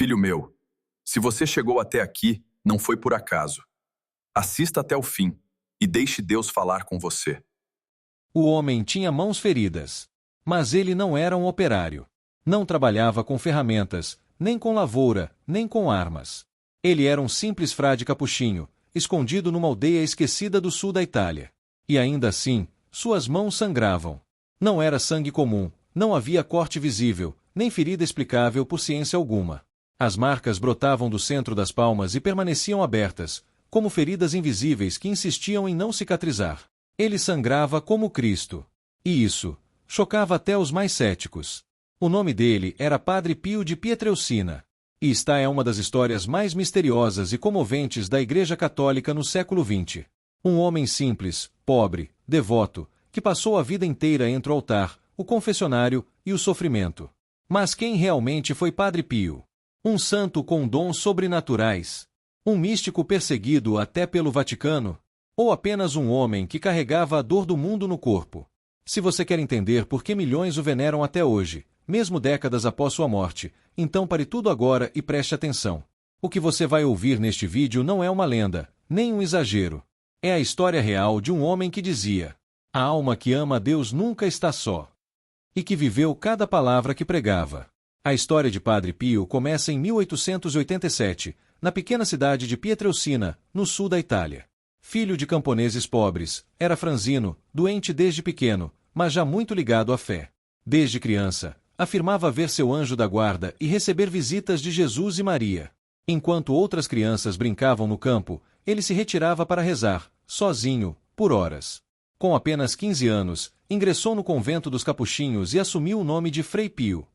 Filho meu, se você chegou até aqui, não foi por acaso. Assista até o fim e deixe Deus falar com você. O homem tinha mãos feridas. Mas ele não era um operário. Não trabalhava com ferramentas, nem com lavoura, nem com armas. Ele era um simples frade capuchinho, escondido numa aldeia esquecida do sul da Itália. E ainda assim, suas mãos sangravam. Não era sangue comum, não havia corte visível, nem ferida explicável por ciência alguma. As marcas brotavam do centro das palmas e permaneciam abertas, como feridas invisíveis que insistiam em não cicatrizar. Ele sangrava como Cristo. E isso chocava até os mais céticos. O nome dele era Padre Pio de Pietrelcina. E esta é uma das histórias mais misteriosas e comoventes da Igreja Católica no século XX. Um homem simples, pobre, devoto, que passou a vida inteira entre o altar, o confessionário e o sofrimento. Mas quem realmente foi Padre Pio? Um santo com dons sobrenaturais? Um místico perseguido até pelo Vaticano? Ou apenas um homem que carregava a dor do mundo no corpo? Se você quer entender por que milhões o veneram até hoje, mesmo décadas após sua morte, então pare tudo agora e preste atenção. O que você vai ouvir neste vídeo não é uma lenda, nem um exagero. É a história real de um homem que dizia: a alma que ama a Deus nunca está só. E que viveu cada palavra que pregava. A história de Padre Pio começa em 1887, na pequena cidade de Pietrelcina, no sul da Itália. Filho de camponeses pobres, era franzino, doente desde pequeno, mas já muito ligado à fé. Desde criança, afirmava ver seu anjo da guarda e receber visitas de Jesus e Maria. Enquanto outras crianças brincavam no campo, ele se retirava para rezar, sozinho, por horas. Com apenas 15 anos, ingressou no convento dos capuchinhos e assumiu o nome de Frei Pio.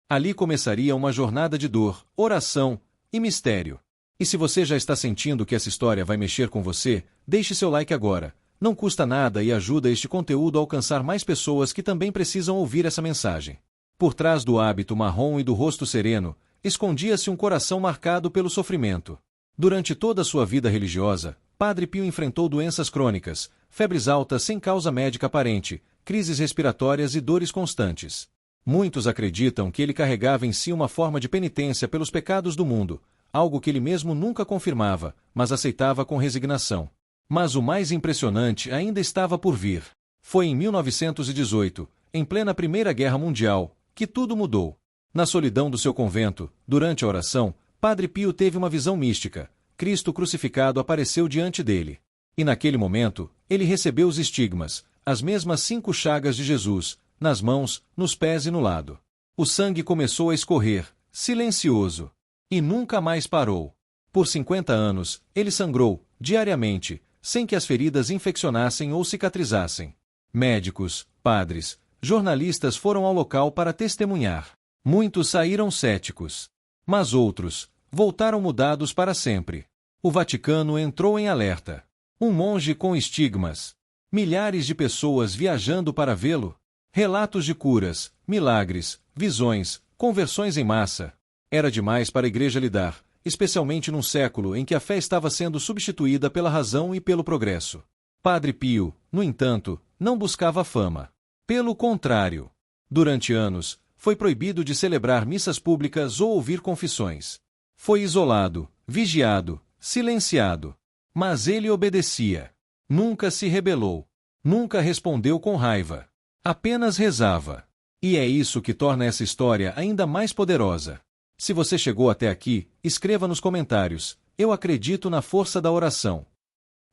Ali começaria uma jornada de dor, oração e mistério. E se você já está sentindo que essa história vai mexer com você, deixe seu like agora. Não custa nada e ajuda este conteúdo a alcançar mais pessoas que também precisam ouvir essa mensagem. Por trás do hábito marrom e do rosto sereno, escondia-se um coração marcado pelo sofrimento. Durante toda a sua vida religiosa, Padre Pio enfrentou doenças crônicas, febres altas sem causa médica aparente, crises respiratórias e dores constantes. Muitos acreditam que ele carregava em si uma forma de penitência pelos pecados do mundo, algo que ele mesmo nunca confirmava, mas aceitava com resignação. Mas o mais impressionante ainda estava por vir. Foi em 1918, em plena Primeira Guerra Mundial, que tudo mudou. Na solidão do seu convento, durante a oração, Padre Pio teve uma visão mística. Cristo crucificado apareceu diante dele. E naquele momento, ele recebeu os estigmas, as mesmas 5 chagas de Jesus, nas mãos, nos pés e no lado. O sangue começou a escorrer, silencioso. E nunca mais parou. Por 50 anos, ele sangrou, diariamente, sem que as feridas infeccionassem ou cicatrizassem. Médicos, padres, jornalistas foram ao local para testemunhar. Muitos saíram céticos. Mas outros voltaram mudados para sempre. O Vaticano entrou em alerta. Um monge com estigmas. Milhares de pessoas viajando para vê-lo. Relatos de curas, milagres, visões, conversões em massa. Era demais para a igreja lidar, especialmente num século em que a fé estava sendo substituída pela razão e pelo progresso. Padre Pio, no entanto, não buscava fama. Pelo contrário, durante anos, foi proibido de celebrar missas públicas ou ouvir confissões. Foi isolado, vigiado, silenciado. Mas ele obedecia. Nunca se rebelou. Nunca respondeu com raiva. Apenas rezava. E é isso que torna essa história ainda mais poderosa. Se você chegou até aqui, escreva nos comentários: eu acredito na força da oração.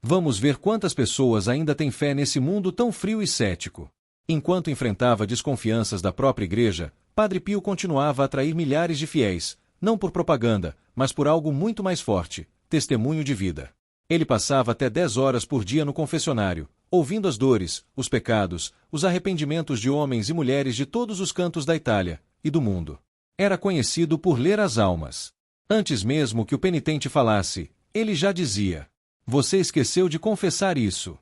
Vamos ver quantas pessoas ainda têm fé nesse mundo tão frio e cético. Enquanto enfrentava desconfianças da própria igreja, Padre Pio continuava a atrair milhares de fiéis, não por propaganda, mas por algo muito mais forte: testemunho de vida. Ele passava até 10 horas por dia no confessionário, ouvindo as dores, os pecados, os arrependimentos de homens e mulheres de todos os cantos da Itália e do mundo. Era conhecido por ler as almas. Antes mesmo que o penitente falasse, ele já dizia: você esqueceu de confessar isso.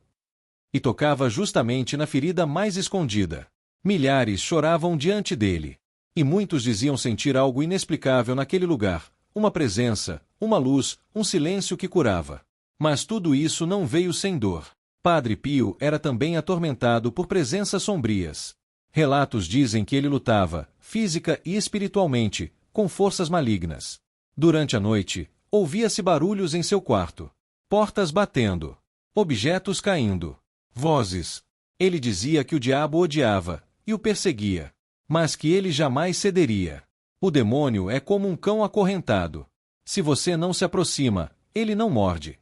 E tocava justamente na ferida mais escondida. Milhares choravam diante dele. E muitos diziam sentir algo inexplicável naquele lugar, uma presença, uma luz, um silêncio que curava. Mas tudo isso não veio sem dor. Padre Pio era também atormentado por presenças sombrias. Relatos dizem que ele lutava, física e espiritualmente, com forças malignas. Durante a noite, ouvia-se barulhos em seu quarto. Portas batendo. Objetos caindo. Vozes. Ele dizia que o diabo o odiava e o perseguia, mas que ele jamais cederia. O demônio é como um cão acorrentado. Se você não se aproxima, ele não morde.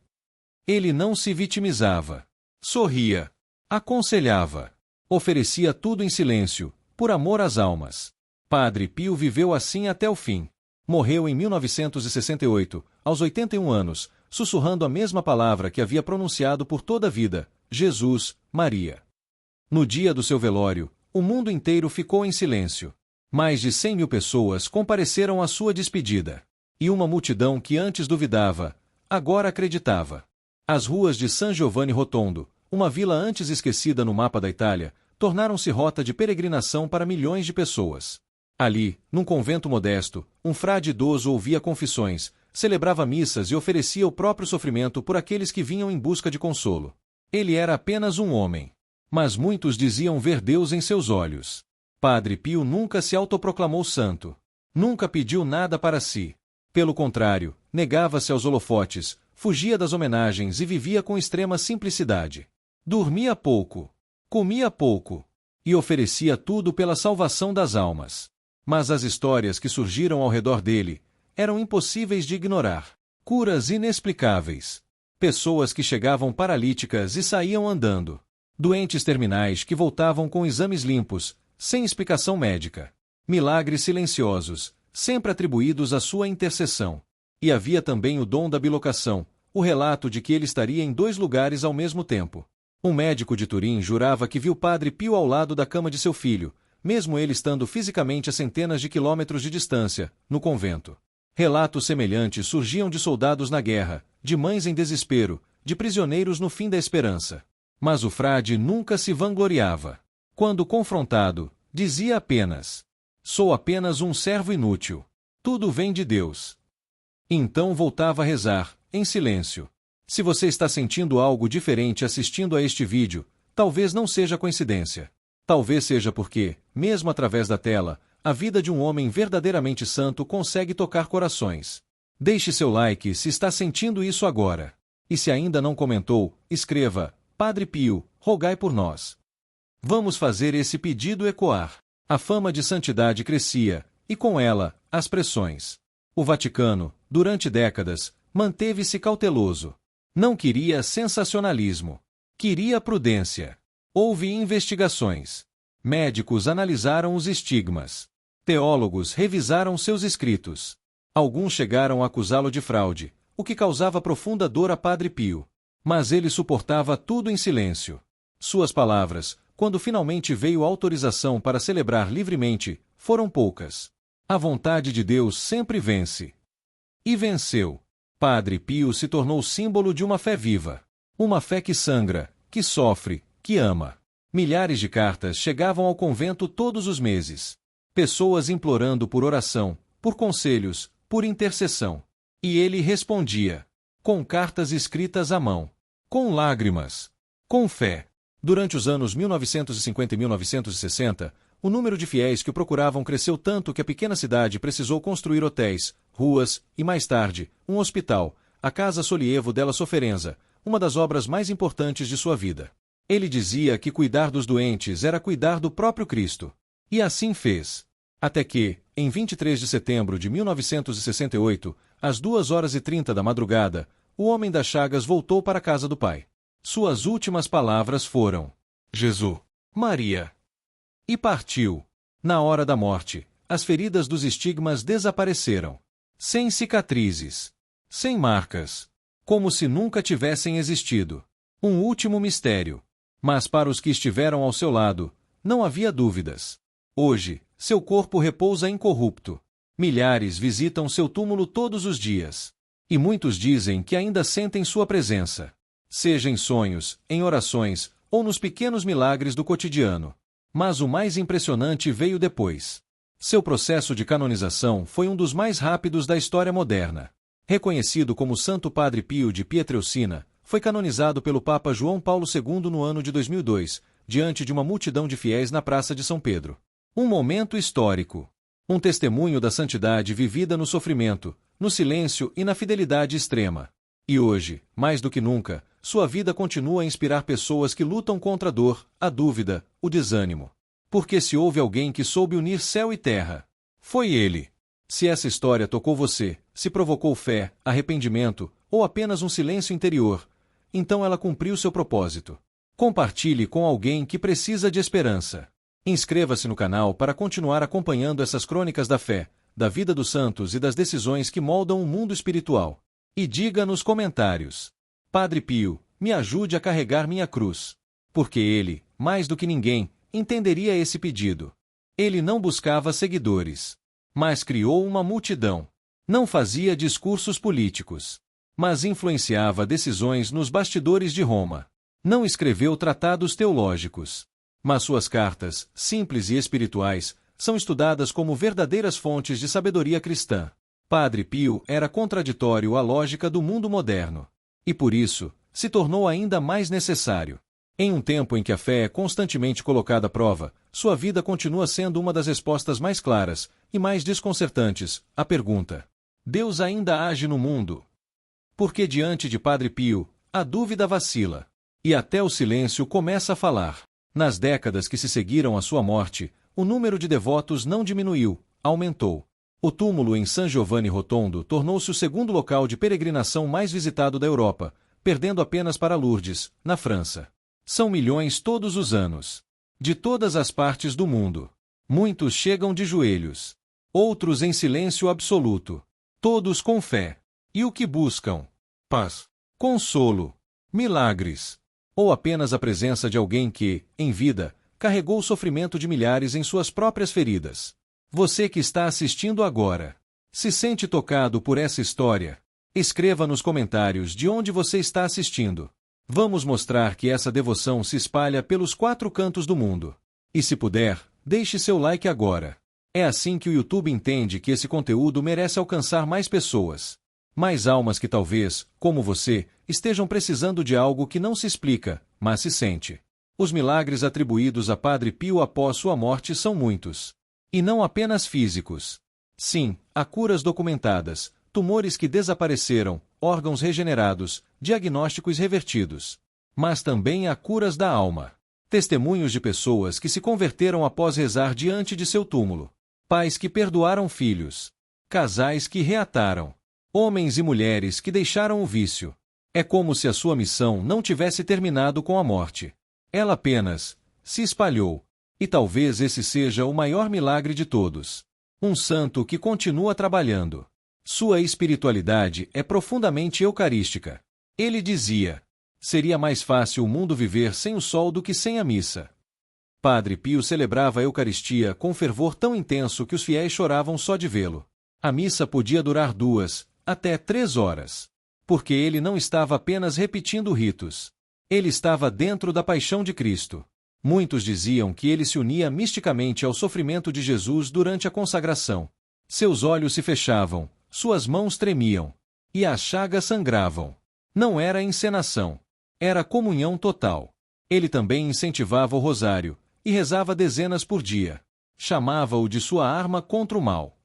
Ele não se vitimizava. Sorria. Aconselhava. Oferecia tudo em silêncio, por amor às almas. Padre Pio viveu assim até o fim. Morreu em 1968, aos 81 anos, sussurrando a mesma palavra que havia pronunciado por toda a vida: Jesus, Maria. No dia do seu velório, o mundo inteiro ficou em silêncio. Mais de 100.000 pessoas compareceram à sua despedida. E uma multidão que antes duvidava, agora acreditava. As ruas de San Giovanni Rotondo, uma vila antes esquecida no mapa da Itália, tornaram-se rota de peregrinação para milhões de pessoas. Ali, num convento modesto, um frade idoso ouvia confissões, celebrava missas e oferecia o próprio sofrimento por aqueles que vinham em busca de consolo. Ele era apenas um homem. Mas muitos diziam ver Deus em seus olhos. Padre Pio nunca se autoproclamou santo. Nunca pediu nada para si. Pelo contrário, negava-se aos holofotes, fugia das homenagens e vivia com extrema simplicidade. Dormia pouco, comia pouco, e oferecia tudo pela salvação das almas. Mas as histórias que surgiram ao redor dele eram impossíveis de ignorar. Curas inexplicáveis. Pessoas que chegavam paralíticas e saíam andando. Doentes terminais que voltavam com exames limpos, sem explicação médica. Milagres silenciosos, sempre atribuídos à sua intercessão. E havia também o dom da bilocação, o relato de que ele estaria em 2 lugares ao mesmo tempo. Um médico de Turim jurava que viu Padre Pio ao lado da cama de seu filho, mesmo ele estando fisicamente a centenas de quilômetros de distância, no convento. Relatos semelhantes surgiam de soldados na guerra, de mães em desespero, de prisioneiros no fim da esperança. Mas o frade nunca se vangloriava. Quando confrontado, dizia apenas: "Sou apenas um servo inútil. Tudo vem de Deus." Então voltava a rezar, em silêncio. Se você está sentindo algo diferente assistindo a este vídeo, talvez não seja coincidência. Talvez seja porque, mesmo através da tela, a vida de um homem verdadeiramente santo consegue tocar corações. Deixe seu like se está sentindo isso agora. E se ainda não comentou, escreva: Padre Pio, rogai por nós. Vamos fazer esse pedido ecoar. A fama de santidade crescia, e com ela, as pressões. O Vaticano, durante décadas, manteve-se cauteloso. Não queria sensacionalismo. Queria prudência. Houve investigações. Médicos analisaram os estigmas. Teólogos revisaram seus escritos. Alguns chegaram a acusá-lo de fraude, o que causava profunda dor a Padre Pio. Mas ele suportava tudo em silêncio. Suas palavras, quando finalmente veio autorização para celebrar livremente, foram poucas. A vontade de Deus sempre vence. E venceu. Padre Pio se tornou símbolo de uma fé viva. Uma fé que sangra, que sofre, que ama. Milhares de cartas chegavam ao convento todos os meses. Pessoas implorando por oração, por conselhos, por intercessão. E ele respondia. Com cartas escritas à mão. Com lágrimas. Com fé. Durante os anos 1950 e 1960, o número de fiéis que o procuravam cresceu tanto que a pequena cidade precisou construir hotéis, ruas e, mais tarde, um hospital, a Casa Sollievo della Sofferenza, uma das obras mais importantes de sua vida. Ele dizia que cuidar dos doentes era cuidar do próprio Cristo. E assim fez. Até que, em 23 de setembro de 1968, às 2h30 da madrugada, o homem das chagas voltou para a casa do Pai. Suas últimas palavras foram: Jesus, Maria. E partiu. Na hora da morte, as feridas dos estigmas desapareceram. Sem cicatrizes. Sem marcas. Como se nunca tivessem existido. Um último mistério. Mas para os que estiveram ao seu lado, não havia dúvidas. Hoje, seu corpo repousa incorrupto. Milhares visitam seu túmulo todos os dias. E muitos dizem que ainda sentem sua presença. Seja em sonhos, em orações, ou nos pequenos milagres do cotidiano. Mas o mais impressionante veio depois. Seu processo de canonização foi um dos mais rápidos da história moderna. Reconhecido como Santo Padre Pio de Pietrelcina, foi canonizado pelo Papa João Paulo II no ano de 2002, diante de uma multidão de fiéis na Praça de São Pedro. Um momento histórico. Um testemunho da santidade vivida no sofrimento, no silêncio e na fidelidade extrema. E hoje, mais do que nunca, sua vida continua a inspirar pessoas que lutam contra a dor, a dúvida, o desânimo. Porque se houve alguém que soube unir céu e terra, foi ele. Se essa história tocou você, se provocou fé, arrependimento, ou apenas um silêncio interior, então ela cumpriu seu propósito. Compartilhe com alguém que precisa de esperança. Inscreva-se no canal para continuar acompanhando essas crônicas da fé, da vida dos santos e das decisões que moldam o mundo espiritual. E diga nos comentários: Padre Pio, me ajude a carregar minha cruz. Porque ele, mais do que ninguém, entenderia esse pedido. Ele não buscava seguidores, mas criou uma multidão. Não fazia discursos políticos, mas influenciava decisões nos bastidores de Roma. Não escreveu tratados teológicos, mas suas cartas, simples e espirituais, são estudadas como verdadeiras fontes de sabedoria cristã. Padre Pio era contraditório à lógica do mundo moderno, e por isso, se tornou ainda mais necessário. Em um tempo em que a fé é constantemente colocada à prova, sua vida continua sendo uma das respostas mais claras e mais desconcertantes à pergunta: Deus ainda age no mundo? Porque diante de Padre Pio, a dúvida vacila, e até o silêncio começa a falar. Nas décadas que se seguiram à sua morte, o número de devotos não diminuiu, aumentou. O túmulo em San Giovanni Rotondo tornou-se o segundo local de peregrinação mais visitado da Europa, perdendo apenas para Lourdes, na França. São milhões todos os anos, de todas as partes do mundo. Muitos chegam de joelhos, outros em silêncio absoluto, todos com fé. E o que buscam? Paz, consolo, milagres, ou apenas a presença de alguém que, em vida, carregou o sofrimento de milhares em suas próprias feridas. Você que está assistindo agora, se sente tocado por essa história? Escreva nos comentários de onde você está assistindo. Vamos mostrar que essa devoção se espalha pelos 4 cantos do mundo. E se puder, deixe seu like agora. É assim que o YouTube entende que esse conteúdo merece alcançar mais pessoas. Mais almas que talvez, como você, estejam precisando de algo que não se explica, mas se sente. Os milagres atribuídos a Padre Pio após sua morte são muitos. E não apenas físicos. Sim, há curas documentadas, tumores que desapareceram, órgãos regenerados, diagnósticos revertidos. Mas também há curas da alma. Testemunhos de pessoas que se converteram após rezar diante de seu túmulo. Pais que perdoaram filhos. Casais que reataram. Homens e mulheres que deixaram o vício. É como se a sua missão não tivesse terminado com a morte. Ela apenas se espalhou. E talvez esse seja o maior milagre de todos. Um santo que continua trabalhando. Sua espiritualidade é profundamente eucarística. Ele dizia: seria mais fácil o mundo viver sem o sol do que sem a missa. Padre Pio celebrava a Eucaristia com fervor tão intenso que os fiéis choravam só de vê-lo. A missa podia durar 2 até 3 horas. Porque ele não estava apenas repetindo ritos. Ele estava dentro da paixão de Cristo. Muitos diziam que ele se unia misticamente ao sofrimento de Jesus durante a consagração. Seus olhos se fechavam, suas mãos tremiam, e as chagas sangravam. Não era encenação. Era comunhão total. Ele também incentivava o rosário, e rezava dezenas por dia. Chamava-o de sua arma contra o mal.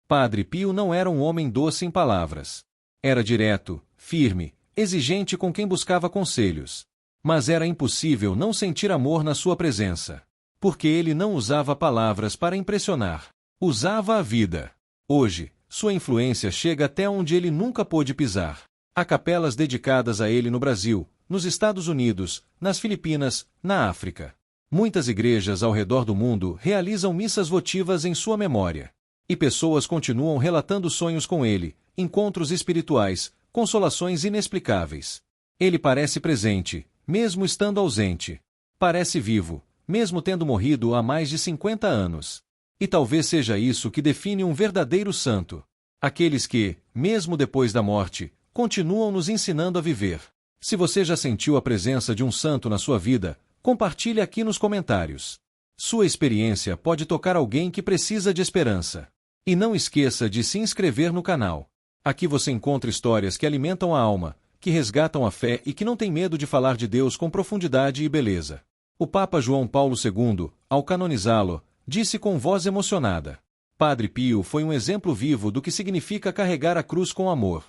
Padre Pio não era um homem doce em palavras. Era direto, firme, exigente com quem buscava conselhos. Mas era impossível não sentir amor na sua presença. Porque ele não usava palavras para impressionar. Usava a vida. Hoje, sua influência chega até onde ele nunca pôde pisar. Há capelas dedicadas a ele no Brasil, nos Estados Unidos, nas Filipinas, na África. Muitas igrejas ao redor do mundo realizam missas votivas em sua memória. E pessoas continuam relatando sonhos com ele, encontros espirituais, consolações inexplicáveis. Ele parece presente, mesmo estando ausente. Parece vivo, mesmo tendo morrido há mais de 50 anos. E talvez seja isso que define um verdadeiro santo. Aqueles que, mesmo depois da morte, continuam nos ensinando a viver. Se você já sentiu a presença de um santo na sua vida, compartilhe aqui nos comentários. Sua experiência pode tocar alguém que precisa de esperança. E não esqueça de se inscrever no canal. Aqui você encontra histórias que alimentam a alma, que resgatam a fé e que não têm medo de falar de Deus com profundidade e beleza. O Papa João Paulo II, ao canonizá-lo, disse com voz emocionada: Padre Pio foi um exemplo vivo do que significa carregar a cruz com amor.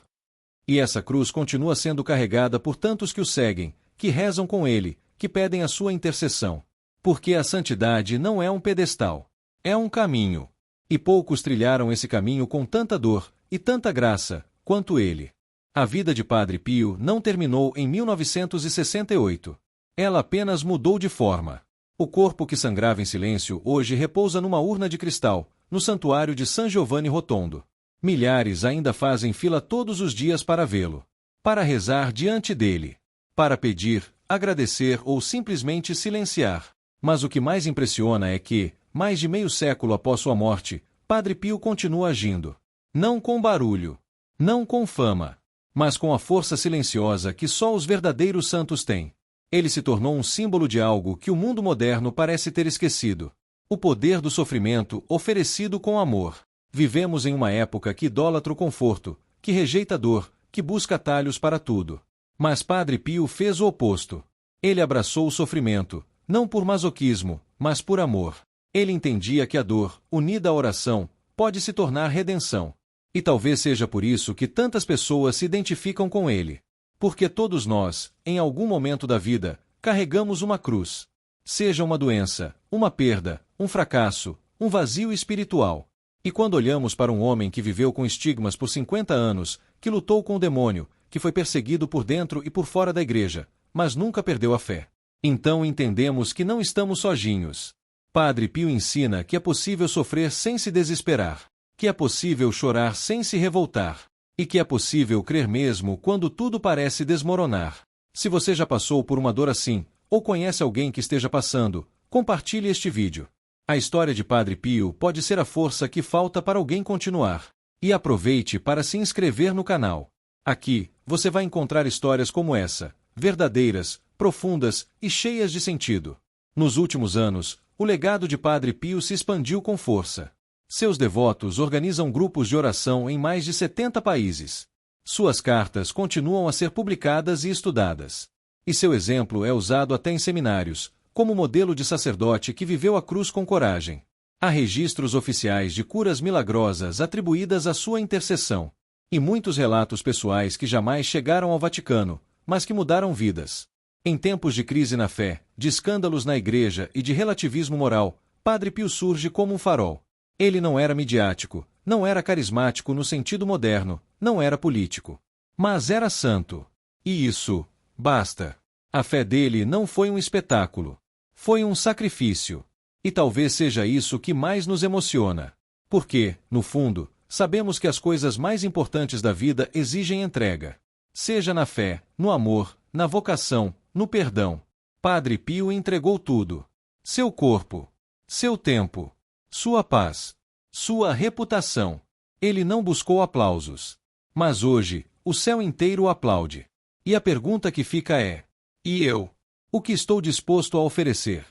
E essa cruz continua sendo carregada por tantos que o seguem, que rezam com ele, que pedem a sua intercessão. Porque a santidade não é um pedestal, é um caminho. E poucos trilharam esse caminho com tanta dor e tanta graça quanto ele. A vida de Padre Pio não terminou em 1968. Ela apenas mudou de forma. O corpo que sangrava em silêncio hoje repousa numa urna de cristal, no santuário de San Giovanni Rotondo. Milhares ainda fazem fila todos os dias para vê-lo, para rezar diante dele, para pedir, agradecer ou simplesmente silenciar. Mas o que mais impressiona é que, mais de meio século após sua morte, Padre Pio continua agindo. Não com barulho, não com fama, mas com a força silenciosa que só os verdadeiros santos têm. Ele se tornou um símbolo de algo que o mundo moderno parece ter esquecido: o poder do sofrimento oferecido com amor. Vivemos em uma época que idolatra o conforto, que rejeita a dor, que busca atalhos para tudo. Mas Padre Pio fez o oposto. Ele abraçou o sofrimento, não por masoquismo, mas por amor. Ele entendia que a dor, unida à oração, pode se tornar redenção. E talvez seja por isso que tantas pessoas se identificam com ele. Porque todos nós, em algum momento da vida, carregamos uma cruz. Seja uma doença, uma perda, um fracasso, um vazio espiritual. E quando olhamos para um homem que viveu com estigmas por 50 anos, que lutou com o demônio, que foi perseguido por dentro e por fora da igreja, mas nunca perdeu a fé, então entendemos que não estamos sozinhos. Padre Pio ensina que é possível sofrer sem se desesperar, que é possível chorar sem se revoltar, e que é possível crer mesmo quando tudo parece desmoronar. Se você já passou por uma dor assim, ou conhece alguém que esteja passando, compartilhe este vídeo. A história de Padre Pio pode ser a força que falta para alguém continuar. E aproveite para se inscrever no canal. Aqui, você vai encontrar histórias como essa, verdadeiras, profundas e cheias de sentido. Nos últimos anos, o legado de Padre Pio se expandiu com força. Seus devotos organizam grupos de oração em mais de 70 países. Suas cartas continuam a ser publicadas e estudadas. E seu exemplo é usado até em seminários, como modelo de sacerdote que viveu a cruz com coragem. Há registros oficiais de curas milagrosas atribuídas à sua intercessão. E muitos relatos pessoais que jamais chegaram ao Vaticano, mas que mudaram vidas. Em tempos de crise na fé, de escândalos na igreja e de relativismo moral, Padre Pio surge como um farol. Ele não era midiático, não era carismático no sentido moderno, não era político. Mas era santo. E isso, basta. A fé dele não foi um espetáculo. Foi um sacrifício. E talvez seja isso que mais nos emociona. Porque, no fundo, sabemos que as coisas mais importantes da vida exigem entrega. Seja na fé, no amor, na vocação, no perdão. Padre Pio entregou tudo. Seu corpo, seu tempo, sua paz, sua reputação. Ele não buscou aplausos. Mas hoje, o céu inteiro o aplaude. E a pergunta que fica é: e eu? O que estou disposto a oferecer?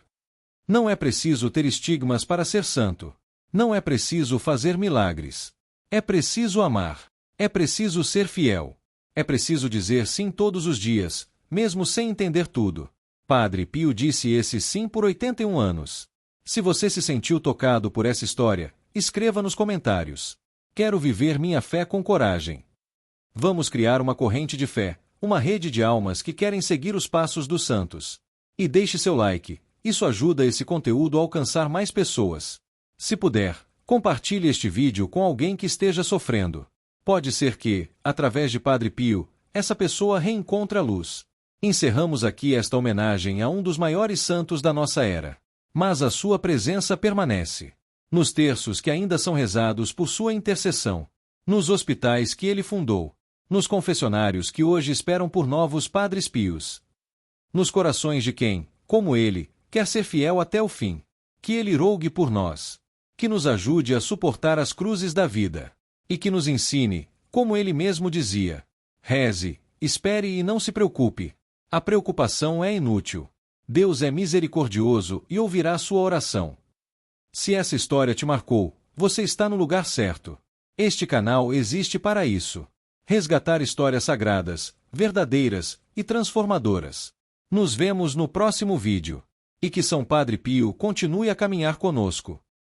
Não é preciso ter estigmas para ser santo. Não é preciso fazer milagres. É preciso amar. É preciso ser fiel. É preciso dizer sim todos os dias, mesmo sem entender tudo. Padre Pio disse esse sim por 81 anos. Se você se sentiu tocado por essa história, escreva nos comentários. Quero viver minha fé com coragem. Vamos criar uma corrente de fé, uma rede de almas que querem seguir os passos dos santos. E deixe seu like, isso ajuda esse conteúdo a alcançar mais pessoas. Se puder, compartilhe este vídeo com alguém que esteja sofrendo. Pode ser que, através de Padre Pio, essa pessoa reencontre a luz. Encerramos aqui esta homenagem a um dos maiores santos da nossa era. Mas a sua presença permanece. Nos terços que ainda são rezados por sua intercessão. Nos hospitais que ele fundou. Nos confessionários que hoje esperam por novos Padres Pios. Nos corações de quem, como ele, quer ser fiel até o fim. Que ele rogue por nós. Que nos ajude a suportar as cruzes da vida. E que nos ensine, como ele mesmo dizia: reze, espere e não se preocupe. A preocupação é inútil. Deus é misericordioso e ouvirá sua oração. Se essa história te marcou, você está no lugar certo. Este canal existe para isso. Resgatar histórias sagradas, verdadeiras e transformadoras. Nos vemos no próximo vídeo. E que São Padre Pio continue a caminhar conosco.